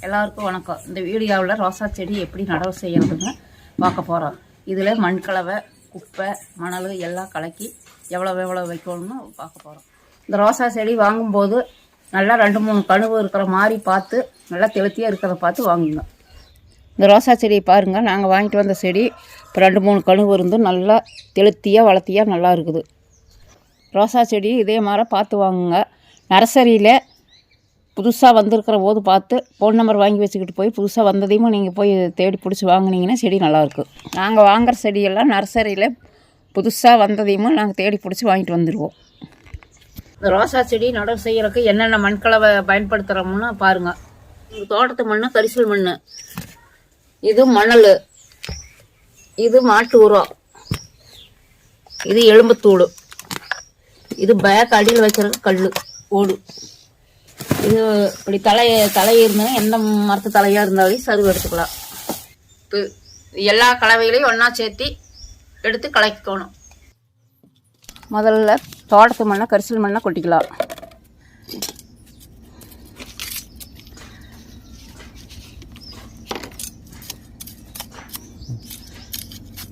எல்லாருக்கும் வணக்கம். இந்த வீடியோவில் ரோசா செடி எப்படி நடவு செய்யறதுன்னு பார்க்க போகிறோம். இதில் மண்கலவை, குப்பை, மணல் எல்லாம் கலக்கி எவ்வளோ வைக்கணும்னு பார்க்க போகிறோம். இந்த ரோசா செடி வாங்கும்போது நல்லா 2-3 கணுவு இருக்கிற மாதிரி பார்த்து, நல்லா தெளுத்தியாக இருக்கிறத பார்த்து வாங்குங்க. இந்த ரோசா செடியை பாருங்கள், நாங்கள் வாங்கிட்டு வந்த செடி இப்போ 2-3 கணுவு இருந்து நல்லா தெளுத்தியாக வளர்த்தியாக நல்லா இருக்குது. ரோசா செடி இதே மாதிரி பார்த்து வாங்குங்க. நர்சரியில் புதுசாக வந்திருக்கிற போது பார்த்து ஃபோன் நம்பர் வாங்கி வச்சுக்கிட்டு போய் புதுசாக வந்ததையும் நீங்கள் போய் தேடி பிடிச்சி வாங்கினீங்கன்னா செடி நல்லாயிருக்கும். நாங்கள் வாங்குகிற செடியெல்லாம் நர்சரியில் புதுசாக வந்ததையும் நாங்கள் தேடி பிடிச்சி வாங்கிட்டு வந்துடுவோம். இந்த ரோசா செடி நடவு செய்கிறதுக்கு என்னென்ன மண்கலவை பயன்படுத்துகிறோம்னு பாருங்கள். எங்கள் தோட்டத்து மண் கரிசல் மண், இது மணல், இது மாட்டு உரம், இது எலும்புத்தூள், இது பேக் அடியில் வைக்கிறதுக்கு கல் ஓடு. இது இப்படி தலை இருந்தாலும் எந்த மரத்து தலையாக இருந்தாலும் சருவு எடுத்துக்கலாம். இப்போ எல்லா கலவைகளையும் ஒன்றா சேர்த்து எடுத்து கலக்கணும். முதல்ல தோட்டத்து மண்ணை கரிசல் மண்ணை கொட்டிக்கலாம்.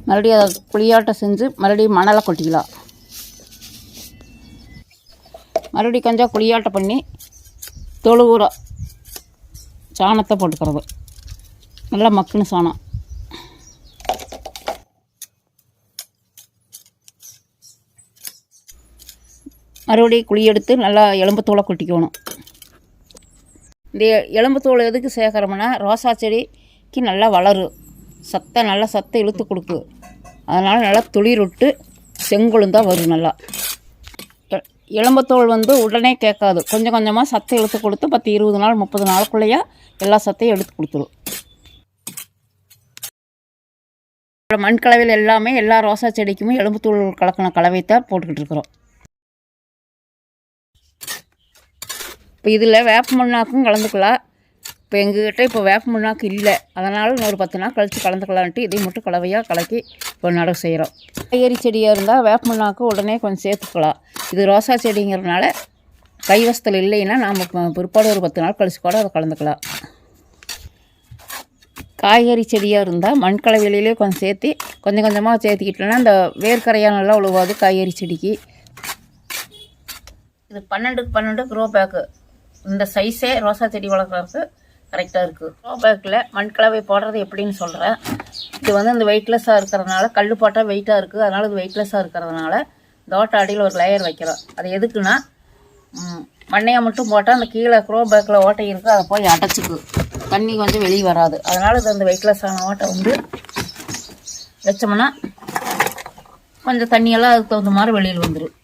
மறுபடியும் அதை குழியாட்டம் செஞ்சு மறுபடியும் மணலை கொட்டிக்கலாம். மறுபடியும் கொஞ்சம் குழியாட்டம் பண்ணி தொழு உரம் சாணத்தை போட்டுக்கிறது, நல்லா மக்குன்னு சாணம். மறுபடியும் குழி எடுத்து நல்லா எலும்புத்தூளை கொட்டிக்கணும். இந்த எலும்புத்தூள் எதுக்கு சேர்க்குறோம்னா ரோசா செடிக்கு நல்லா வளரும், நல்லா சத்தை இழுத்து கொடுக்கு. அதனால் நல்லா துளிர் விட்டு செங்குழுந்தாக வரும். நல்லா எலும்புத்தோல் உடனே கேட்காது, கொஞ்சம் கொஞ்சமாக சத்தை எடுத்து கொடுத்து 10-20 நாள் 30 நாளுக்குள்ளேயே எல்லா சத்தையும் எடுத்து கொடுத்துரும். மண் கலவையில் எல்லாமே எல்லா ரோசா செடிக்குமே எலும்புத்தூள் கலக்கின கலவைத்தான் போட்டுக்கிட்டு இருக்கிறோம். இப்போ இதில் வேப்ப மண்ணாக்கும் கலந்துக்கலாம். இப்போ எங்ககிட்ட இப்போ வேப்ப மண்ணாக்கு இல்லை, அதனால் இன்னொரு 10 நாள் கழித்து கலந்துக்கலான்ட்டு இதை மட்டும் கலவையாக கலக்கி இப்போ நடவு செய்கிறோம். காய்கறி செடியாக இருந்தால் வேப்ப மண்ணாக்கு உடனே கொஞ்சம் சேர்த்துக்கலாம். இது ரோசா செடிங்கிறதுனால கைவசத்தில் இல்லைன்னா நாம் பிற்பாடு ஒரு 10 நாள் கழிச்சு கூட அதை கலந்துக்கலாம். காய்கறி செடியாக இருந்தால் மண் கலவையிலே கொஞ்சம் சேர்த்து கொஞ்சம் கொஞ்சமாக சேர்த்துக்கிட்டோன்னா இந்த வேர்க்கரையாக நல்லா உழுவாது காய்கறி செடிக்கு. இது 12x12 க்ரோ பேக்கு. இந்த சைஸே ரோசா செடி வளர்க்குறதுக்கு கரெக்டாக இருக்குது. க்ரோ பேக்கில் மண் கலவை போடுறது எப்படின்னு சொல்கிறேன். இது இந்த வெயிட்லெஸ்ஸாக இருக்கிறதுனால, கல் போட்டால் வெயிட்டாக இருக்குது, அதனால் இது வெயிட்லெஸ்ஸாக இருக்கிறதுனால தோட்ட அடியில் ஒரு லேயர் வைக்கிறோம். அது எதுக்குன்னா மண்ணையை மட்டும் போட்டால் அந்த கீழே க்ரோ பேக்கில் ஓட்டை இருக்குது, அதை போய் அடைச்சிக்கு, தண்ணி கொஞ்சம் வெளியே வராது. அதனால் இது அந்த வெயிட்லெஸ்ஸான ஓட்டை வச்சோம்னா கொஞ்சம் தண்ணியெல்லாம் அதுக்கு தகுந்த மாதிரி வெளியில் வந்துடும்.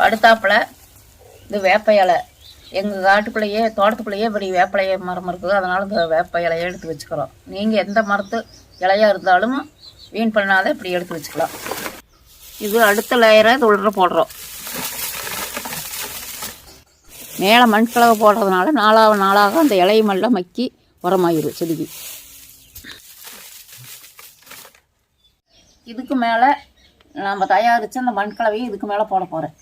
அடுத்தாப்பில் இது வேப்ப இலை. எங்கள் காட்டுக்குள்ளேயே தோட்டத்துக்குள்ளேயே இப்படி வேப்ப இலை மரம் இருக்குது, அதனால் இந்த வேப்ப இலையை எடுத்து வச்சுக்கிறோம். நீங்கள் எந்த மரத்து இலையாக இருந்தாலும் வீண் பண்ணாத இப்படி எடுத்து வச்சுக்கலாம். இது அடுத்த லேயரை இது உள்ள போடுறோம். மேலே மண் கலவை போடுறதுனால நாளாக அந்த இலையமெல்லாம் மக்கி உரமாயிரும் செடிக்கு. இதுக்கு மேலே நம்ம தயாரித்து அந்த மண் கலவையும் இதுக்கு மேலே போட போகிறேன்.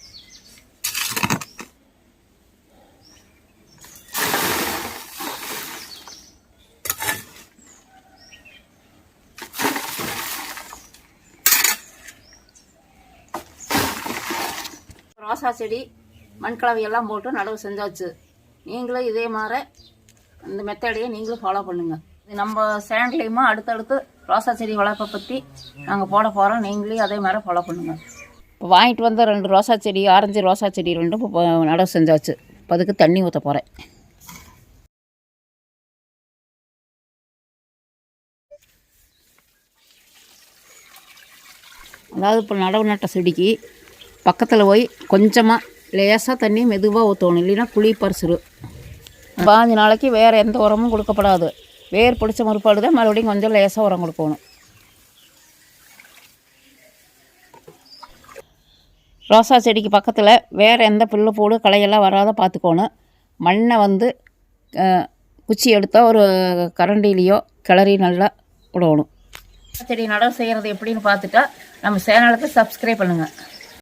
ரோசா செடி மண் கலவையெல்லாம் போட்டு நடவு செஞ்சாச்சு. நீங்களும் இதே மாதிரி இந்த மெத்தடையை நீங்களும் ஃபாலோ பண்ணுங்கள். இது நம்ம சேனல்லையுமா அடுத்தடுத்து ரோசா செடி வளர்ப்பை பற்றி நாங்கள் போட போகிறோம். நீங்களே அதே மாதிரி ஃபாலோ பண்ணுங்கள். இப்போ வாங்கிட்டு வந்த 2 ரோசா செடி, ஆரஞ்சு ரோசா செடி 2 இப்போ நடவு செஞ்சாச்சு. இப்போ அதுக்கு தண்ணி ஊற்ற போகிறேன். அதாவது இப்போ நடவு நட்ட செடிக்கு பக்கத்தில் போய் கொஞ்சமாக லேசாக தண்ணி மெதுவாக ஊற்றணும், இல்லைன்னா குழி பறிச்சிடும். 5 நாளைக்கு வேறு எந்த உரமும் கொடுக்கப்படாது. வேர் பிடிச்ச முற்பாடு தான் மறுபடியும் கொஞ்சம் லேசாக உரம் கொடுக்கணும். ரோசா செடிக்கு பக்கத்தில் வேறு எந்த புல்லு பூடு களையெல்லாம் வராத பார்த்துக்கணும். மண்ணை குச்சி எடுத்தால் ஒரு கரண்டிலேயோ கிளறி நல்லா விடணும். செடி நடவு செய்கிறது எப்படின்னு பார்த்துட்டா நம்ம சேனலுக்கு சப்ஸ்கிரைப் பண்ணுங்கள்.